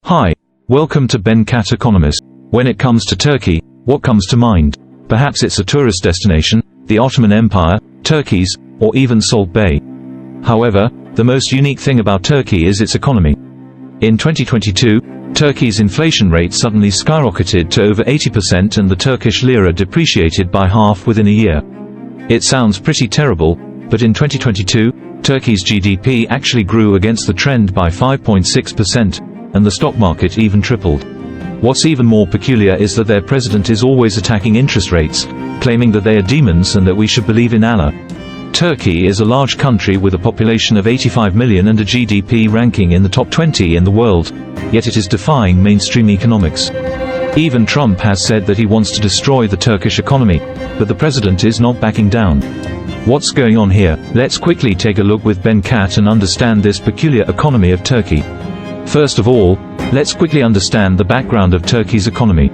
Hi, welcome to Ben Cat Economist. When it comes to Turkey, what comes to mind? Perhaps it's a tourist destination, the Ottoman Empire, Turkey's, or even Salt Bae. However, the most unique thing about Turkey is its economy. In 2022, Turkey's inflation rate suddenly skyrocketed to over 80% and the Turkish lira depreciated by half within a year. It sounds pretty terrible, but in 2022, Turkey's GDP actually grew against the trend by 5.6%, and the stock market even tripled. What's even more peculiar is that their president is always attacking interest rates, claiming that they are demons and that we should believe in Allah. Turkey is a large country with a population of 85 million and a GDP ranking in the top 20 in the world, yet it is defying mainstream economics. Even Trump has said that he wants to destroy the Turkish economy, but the president is not backing down. What's going on here? Let's quickly take a look with Ben Cat and understand this peculiar economy of Turkey. First of all, let's quickly understand the background of Turkey's economy.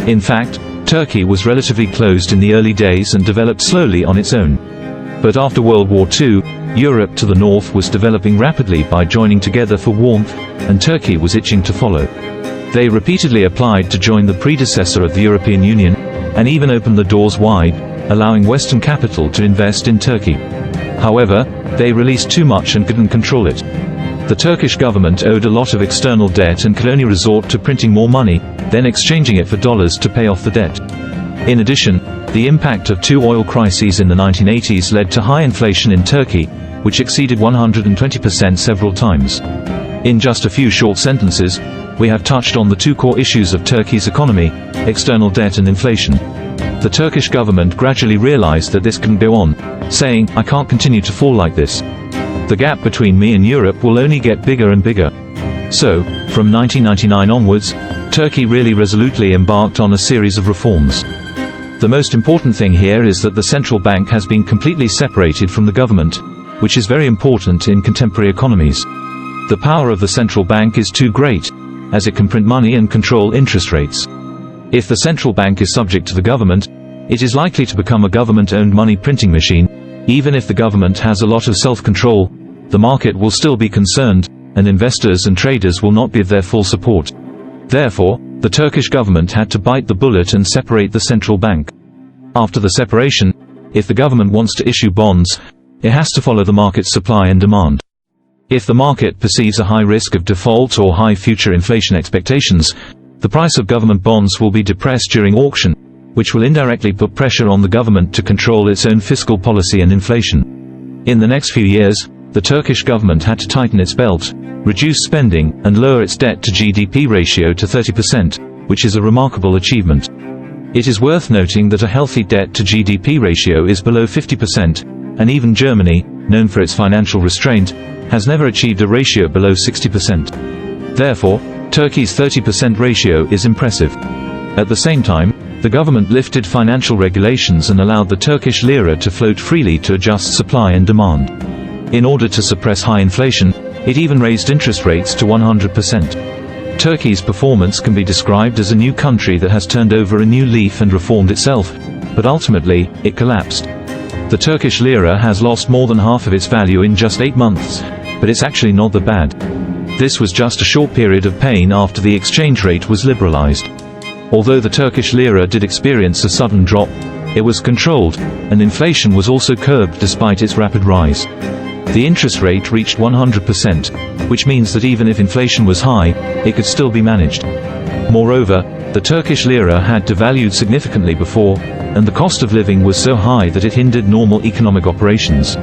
In fact, Turkey was relatively closed in the early days and developed slowly on its own. But after World War II, Europe to the north was developing rapidly by joining together for warmth, and Turkey was itching to follow. They repeatedly applied to join the predecessor of the European Union, and even opened the doors wide, allowing Western capital to invest in Turkey. However, they released too much and couldn't control it. The Turkish government owed a lot of external debt and could only resort to printing more money, then exchanging it for dollars to pay off the debt. In addition, the impact of two oil crises in the 1980s led to high inflation in Turkey, which exceeded 120% several times. In just a few short sentences, we have touched on the two core issues of Turkey's economy: external debt and inflation. The Turkish government gradually realized that this couldn't go on, saying, "I can't continue to fall like this. The gap between me and Europe will only get bigger and bigger." So, from 1999 onwards, Turkey really resolutely embarked on a series of reforms. The most important thing here is that the central bank has been completely separated from the government, which is very important in contemporary economies. The power of the central bank is too great, as it can print money and control interest rates. If the central bank is subject to the government, it is likely to become a government-owned money printing machine. Even if the government has a lot of self-control, the market will still be concerned, and investors and traders will not give their full support. Therefore, the Turkish government had to bite the bullet and separate the central bank. After the separation, if the government wants to issue bonds, it has to follow the market's supply and demand. If the market perceives a high risk of default or high future inflation expectations, the price of government bonds will be depressed during auction, which will indirectly put pressure on the government to control its own fiscal policy and inflation. In the next few years, the Turkish government had to tighten its belt, reduce spending, and lower its debt to GDP ratio to 30%, which is a remarkable achievement. It is worth noting that a healthy debt to GDP ratio is below 50%, and even Germany, known for its financial restraint, has never achieved a ratio below 60%. Therefore, Turkey's 30% ratio is impressive. At the same time, the government lifted financial regulations and allowed the Turkish lira to float freely to adjust supply and demand. In order to suppress high inflation, it even raised interest rates to 100%. Turkey's performance can be described as a new country that has turned over a new leaf and reformed itself, but ultimately, it collapsed. The Turkish lira has lost more than half of its value in just 8 months, but it's actually not that bad. This was just a short period of pain after the exchange rate was liberalized. Although the Turkish lira did experience a sudden drop, it was controlled, and inflation was also curbed despite its rapid rise. The interest rate reached 100%, which means that even if inflation was high, it could still be managed. Moreover, the Turkish lira had devalued significantly before, and the cost of living was so high that it hindered normal economic operations.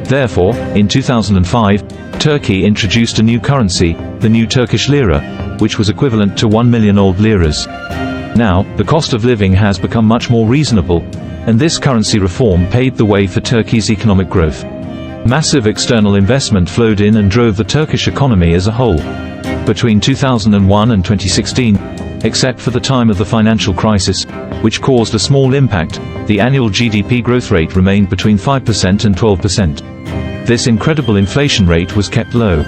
Therefore, in 2005, Turkey introduced a new currency, the new Turkish lira, which was equivalent to 1 million old liras. Now, the cost of living has become much more reasonable, and this currency reform paved the way for Turkey's economic growth. Massive external investment flowed in and drove the Turkish economy as a whole. Between 2001 and 2016, except for the time of the financial crisis, which caused a small impact, the annual GDP growth rate remained between 5% and 12%. This incredible inflation rate was kept low.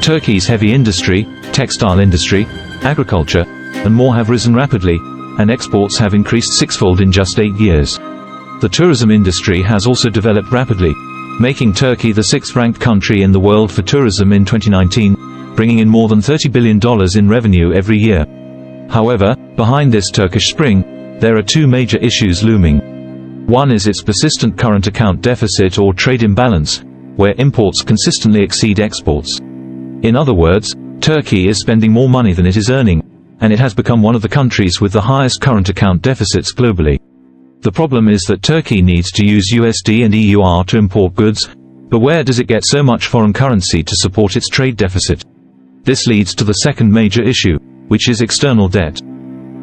Turkey's heavy industry, textile industry, agriculture, and more have risen rapidly, and exports have increased sixfold in just 8 years. The tourism industry has also developed rapidly, making Turkey the 6th-ranked country in the world for tourism in 2019, bringing in more than $30 billion in revenue every year. However, behind this Turkish spring, there are two major issues looming. One is its persistent current account deficit or trade imbalance, where imports consistently exceed exports. In other words, Turkey is spending more money than it is earning, and it has become one of the countries with the highest current account deficits globally. The problem is that Turkey needs to use USD and EUR to import goods, but where does it get so much foreign currency to support its trade deficit? This leads to the second major issue, which is external debt.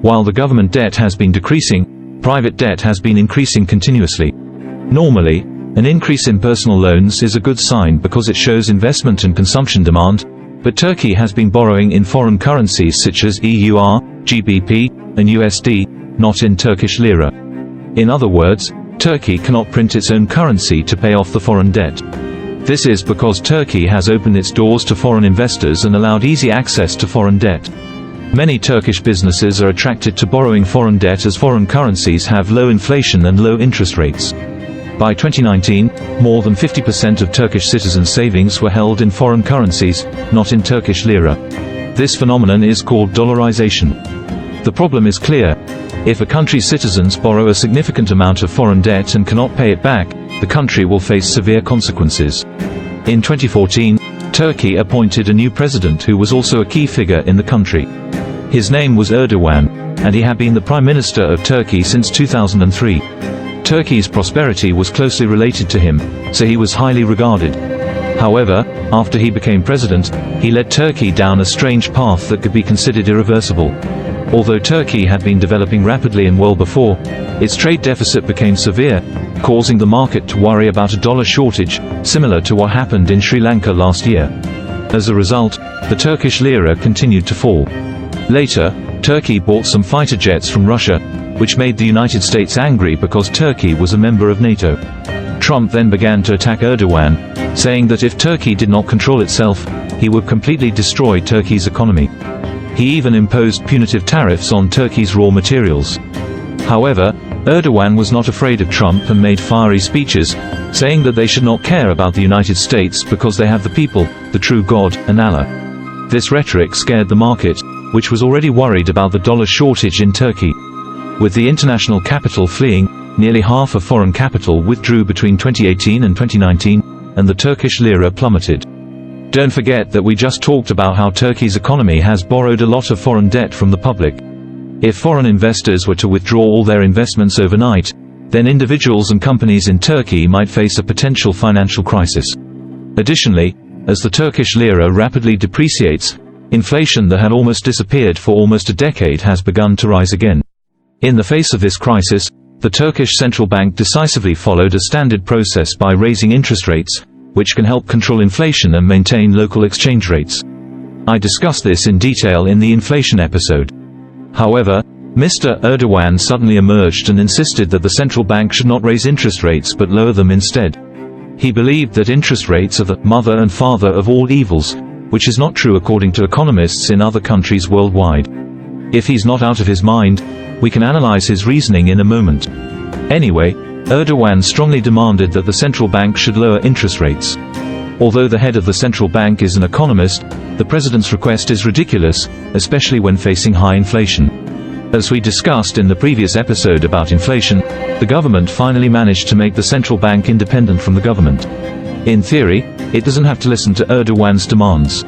While the government debt has been decreasing, private debt has been increasing continuously. Normally, an increase in personal loans is a good sign because it shows investment and consumption demand, but Turkey has been borrowing in foreign currencies such as EUR, GBP, and USD, not in Turkish lira. In other words, Turkey cannot print its own currency to pay off the foreign debt. This is because Turkey has opened its doors to foreign investors and allowed easy access to foreign debt. Many Turkish businesses are attracted to borrowing foreign debt as foreign currencies have low inflation and low interest rates. By 2019, more than 50% of Turkish citizens' savings were held in foreign currencies, not in Turkish lira. This phenomenon is called dollarization. The problem is clear. If a country's citizens borrow a significant amount of foreign debt and cannot pay it back, the country will face severe consequences. In 2014, Turkey appointed a new president who was also a key figure in the country. His name was Erdogan, and he had been the Prime Minister of Turkey since 2003. Turkey's prosperity was closely related to him, so he was highly regarded. However, after he became president, he led Turkey down a strange path that could be considered irreversible. Although Turkey had been developing rapidly and well before, its trade deficit became severe, causing the market to worry about a dollar shortage, similar to what happened in Sri Lanka last year. As a result, the Turkish lira continued to fall. Later, Turkey bought some fighter jets from Russia, which made the United States angry because Turkey was a member of NATO. Trump then began to attack Erdogan, saying that if Turkey did not control itself, he would completely destroy Turkey's economy. He even imposed punitive tariffs on Turkey's raw materials. However, Erdogan was not afraid of Trump and made fiery speeches, saying that they should not care about the United States because they have the people, the true God, and Allah. This rhetoric scared the market, which was already worried about the dollar shortage in Turkey. With the international capital fleeing, nearly half of foreign capital withdrew between 2018 and 2019, and the Turkish lira plummeted. Don't forget that we just talked about how Turkey's economy has borrowed a lot of foreign debt from the public. If foreign investors were to withdraw all their investments overnight, then individuals and companies in Turkey might face a potential financial crisis. Additionally, as the Turkish lira rapidly depreciates, inflation that had almost disappeared for almost a decade has begun to rise again. In the face of this crisis, the Turkish central bank decisively followed a standard process by raising interest rates, which can help control inflation and maintain local exchange rates. I discussed this in detail in the inflation episode. However, Mr. Erdogan suddenly emerged and insisted that the central bank should not raise interest rates but lower them instead. He believed that interest rates are the mother and father of all evils, which is not true according to economists in other countries worldwide. If he's not out of his mind, we can analyze his reasoning in a moment. Anyway, Erdogan strongly demanded that the central bank should lower interest rates. Although the head of the central bank is an economist, the president's request is ridiculous, especially when facing high inflation. As we discussed in the previous episode about inflation, the government finally managed to make the central bank independent from the government. In theory, it doesn't have to listen to Erdogan's demands.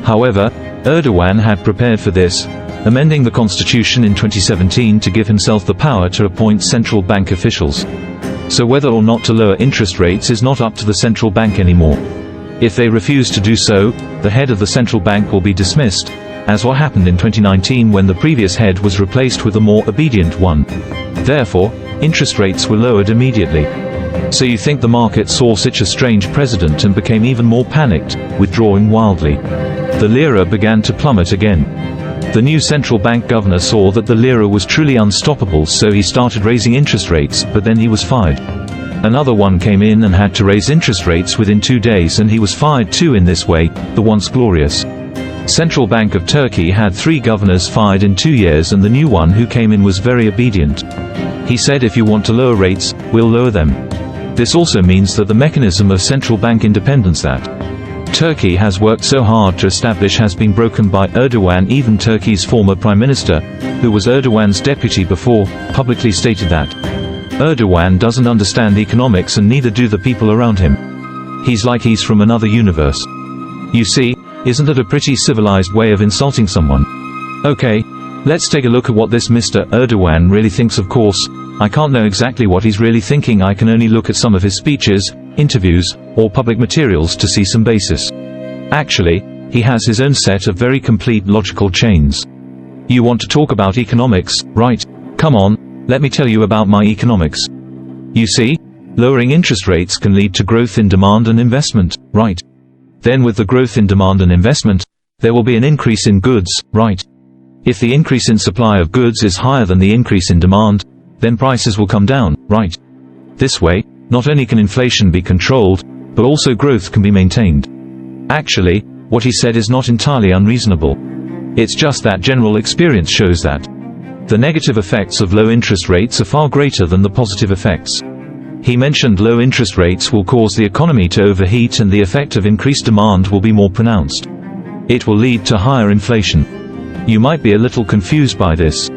However, Erdogan had prepared for this, amending the constitution in 2017 to give himself the power to appoint central bank officials. So whether or not to lower interest rates is not up to the central bank anymore. If they refuse to do so, the head of the central bank will be dismissed, as what happened in 2019 when the previous head was replaced with a more obedient one. Therefore, interest rates were lowered immediately. So you think the market saw such a strange precedent and became even more panicked, withdrawing wildly. The lira began to plummet again. The new central bank governor saw that the lira was truly unstoppable, so he started raising interest rates, but then he was fired. Another one came in and had to raise interest rates within 2 days, and he was fired too. In this way, the once glorious Central Bank of Turkey had 3 governors fired in 2 years, and the new one who came in was very obedient. He said, if you want to lower rates, we'll lower them. This also means that the mechanism of central bank independence, that Turkey has worked so hard to establish has been broken by Erdogan. Even Turkey's former prime minister, who was Erdogan's deputy before, publicly stated that Erdogan doesn't understand economics and neither do the people around him. He's like he's from another universe. You see, isn't that a pretty civilized way of insulting someone? Okay, let's take a look at what this Mr. Erdogan really thinks. Of course, I can't know exactly what he's really thinking. I can only look at some of his speeches, interviews, or public materials to see some basis. Actually, he has his own set of very complete logical chains. You want to talk about economics, right? Come on, let me tell you about my economics. You see, lowering interest rates can lead to growth in demand and investment, right? Then with the growth in demand and investment, there will be an increase in goods, right? If the increase in supply of goods is higher than the increase in demand, then prices will come down, right? This way, not only can inflation be controlled, but also growth can be maintained. Actually, what he said is not entirely unreasonable. It's just that general experience shows that the negative effects of low interest rates are far greater than the positive effects. He mentioned low interest rates will cause the economy to overheat and the effect of increased demand will be more pronounced. It will lead to higher inflation. You might be a little confused by this.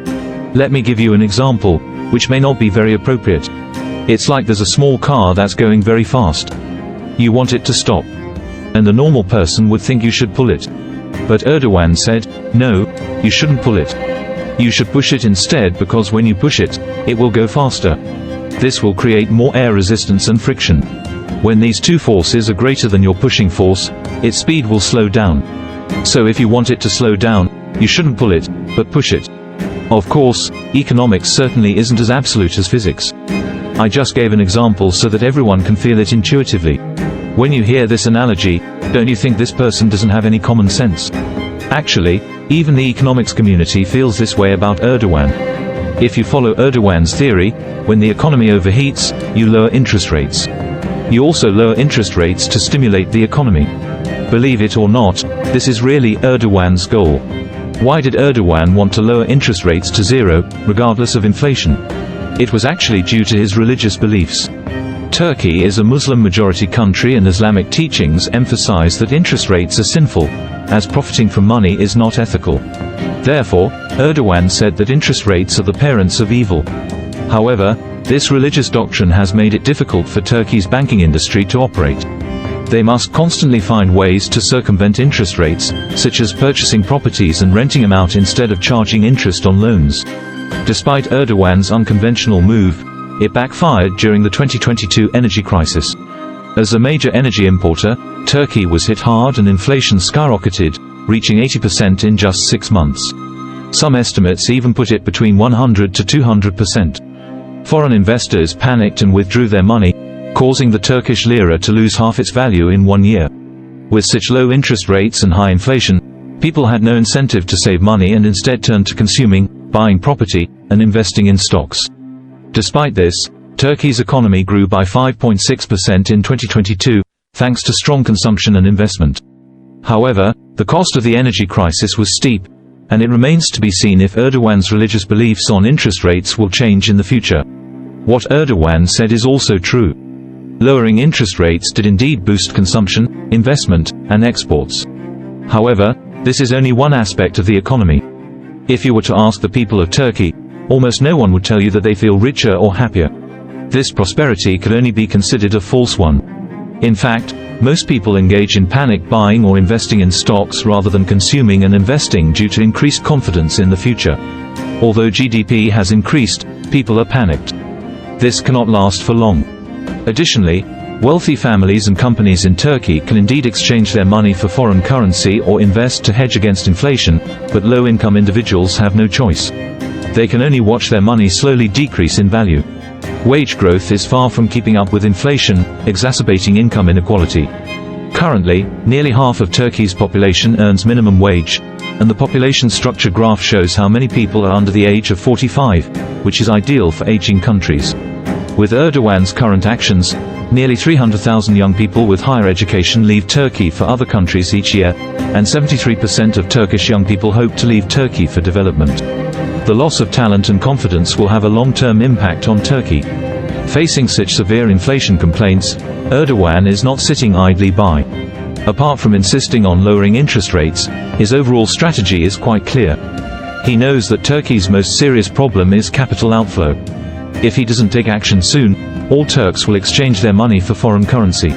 Let me give you an example, which may not be very appropriate. It's like there's a small car that's going very fast. You want it to stop. And the normal person would think you should pull it. But Erdogan said, no, you shouldn't pull it. You should push it instead, because when you push it, it will go faster. This will create more air resistance and friction. When these two forces are greater than your pushing force, its speed will slow down. So if you want it to slow down, you shouldn't pull it, but push it. Of course, economics certainly isn't as absolute as physics. I just gave an example so that everyone can feel it intuitively. When you hear this analogy, don't you think this person doesn't have any common sense? Actually, even the economics community feels this way about Erdogan. If you follow Erdogan's theory, when the economy overheats, you lower interest rates. You also lower interest rates to stimulate the economy. Believe it or not, this is really Erdogan's goal. Why did Erdogan want to lower interest rates to zero, regardless of inflation? It was actually due to his religious beliefs. Turkey is a Muslim-majority country and Islamic teachings emphasize that interest rates are sinful, as profiting from money is not ethical. Therefore, Erdogan said that interest rates are the parents of evil. However, this religious doctrine has made it difficult for Turkey's banking industry to operate. They must constantly find ways to circumvent interest rates, such as purchasing properties and renting them out instead of charging interest on loans. Despite Erdogan's unconventional move, it backfired during the 2022 energy crisis. As a major energy importer, Turkey was hit hard and inflation skyrocketed, reaching 80% in just 6 months. Some estimates even put it between 100 to 200%. Foreign investors panicked and withdrew their money, causing the Turkish lira to lose half its value in 1 year. With such low interest rates and high inflation, people had no incentive to save money and instead turned to consuming, buying property, and investing in stocks. Despite this, Turkey's economy grew by 5.6% in 2022, thanks to strong consumption and investment. However, the cost of the energy crisis was steep, and it remains to be seen if Erdogan's religious beliefs on interest rates will change in the future. What Erdogan said is also true. Lowering interest rates did indeed boost consumption, investment, and exports. However, this is only one aspect of the economy. If you were to ask the people of Turkey, almost no one would tell you that they feel richer or happier. This prosperity could only be considered a false one. In fact, most people engage in panic buying or investing in stocks rather than consuming and investing due to increased confidence in the future. Although GDP has increased, people are panicked. This cannot last for long. Additionally, wealthy families and companies in Turkey can indeed exchange their money for foreign currency or invest to hedge against inflation, but low-income individuals have no choice. They can only watch their money slowly decrease in value. Wage growth is far from keeping up with inflation, exacerbating income inequality. Currently, nearly half of Turkey's population earns minimum wage, and the population structure graph shows how many people are under the age of 45, which is ideal for aging countries. With Erdogan's current actions, nearly 300,000 young people with higher education leave Turkey for other countries each year, and 73% of Turkish young people hope to leave Turkey for development. The loss of talent and confidence will have a long-term impact on Turkey. Facing such severe inflation complaints, Erdogan is not sitting idly by. Apart from insisting on lowering interest rates, his overall strategy is quite clear. He knows that Turkey's most serious problem is capital outflow. If he doesn't take action soon, all Turks will exchange their money for foreign currency.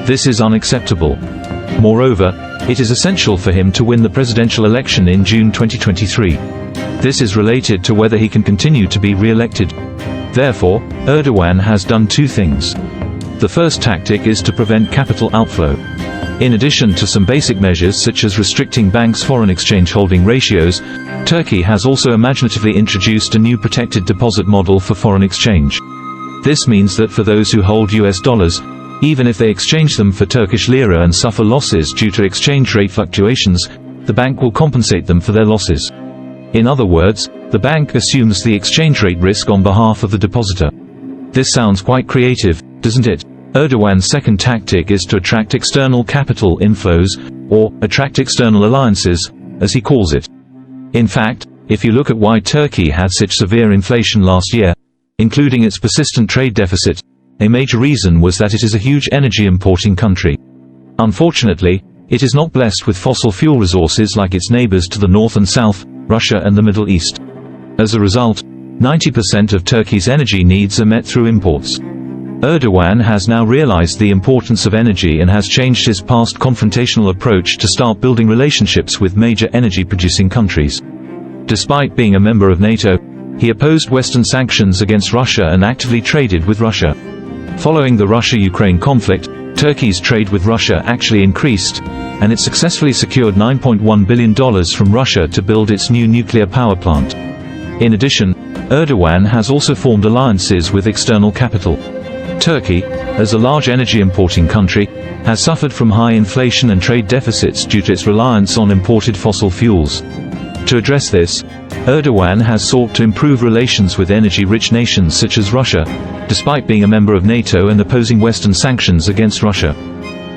This is unacceptable. Moreover, it is essential for him to win the presidential election in June 2023. This is related to whether he can continue to be re-elected. Therefore, Erdogan has done two things. The first tactic is to prevent capital outflow. In addition to some basic measures such as restricting banks' foreign exchange holding ratios, Turkey has also imaginatively introduced a new protected deposit model for foreign exchange. This means that for those who hold US dollars, even if they exchange them for Turkish lira and suffer losses due to exchange rate fluctuations, the bank will compensate them for their losses. In other words, the bank assumes the exchange rate risk on behalf of the depositor. This sounds quite creative, doesn't it? Erdogan's second tactic is to attract external capital inflows, or attract external alliances, as he calls it. In fact, if you look at why Turkey had such severe inflation last year, including its persistent trade deficit, a major reason was that it is a huge energy importing country. Unfortunately, it is not blessed with fossil fuel resources like its neighbors to the north and south, Russia and the Middle East. As a result, 90% of Turkey's energy needs are met through imports. Erdogan has now realized the importance of energy and has changed his past confrontational approach to start building relationships with major energy-producing countries. Despite being a member of NATO, he opposed Western sanctions against Russia and actively traded with Russia. Following the Russia-Ukraine conflict, Turkey's trade with Russia actually increased, and it successfully secured $9.1 billion from Russia to build its new nuclear power plant. In addition, Erdogan has also formed alliances with external capital. Turkey, as a large energy importing country, has suffered from high inflation and trade deficits due to its reliance on imported fossil fuels. To address this, Erdogan has sought to improve relations with energy-rich nations such as Russia, despite being a member of NATO and opposing Western sanctions against Russia.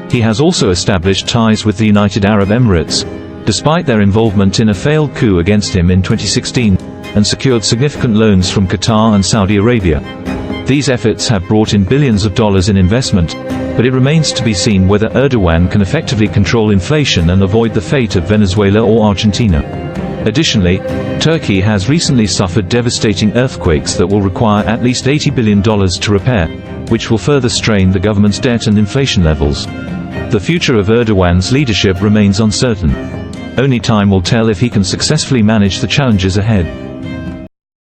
He has also established ties with the United Arab Emirates, despite their involvement in a failed coup against him in 2016, and secured significant loans from Qatar and Saudi Arabia. These efforts have brought in billions of dollars in investment, but it remains to be seen whether Erdogan can effectively control inflation and avoid the fate of Venezuela or Argentina. Additionally, Turkey has recently suffered devastating earthquakes that will require at least $80 billion to repair, which will further strain the government's debt and inflation levels. The future of Erdogan's leadership remains uncertain. Only time will tell if he can successfully manage the challenges ahead.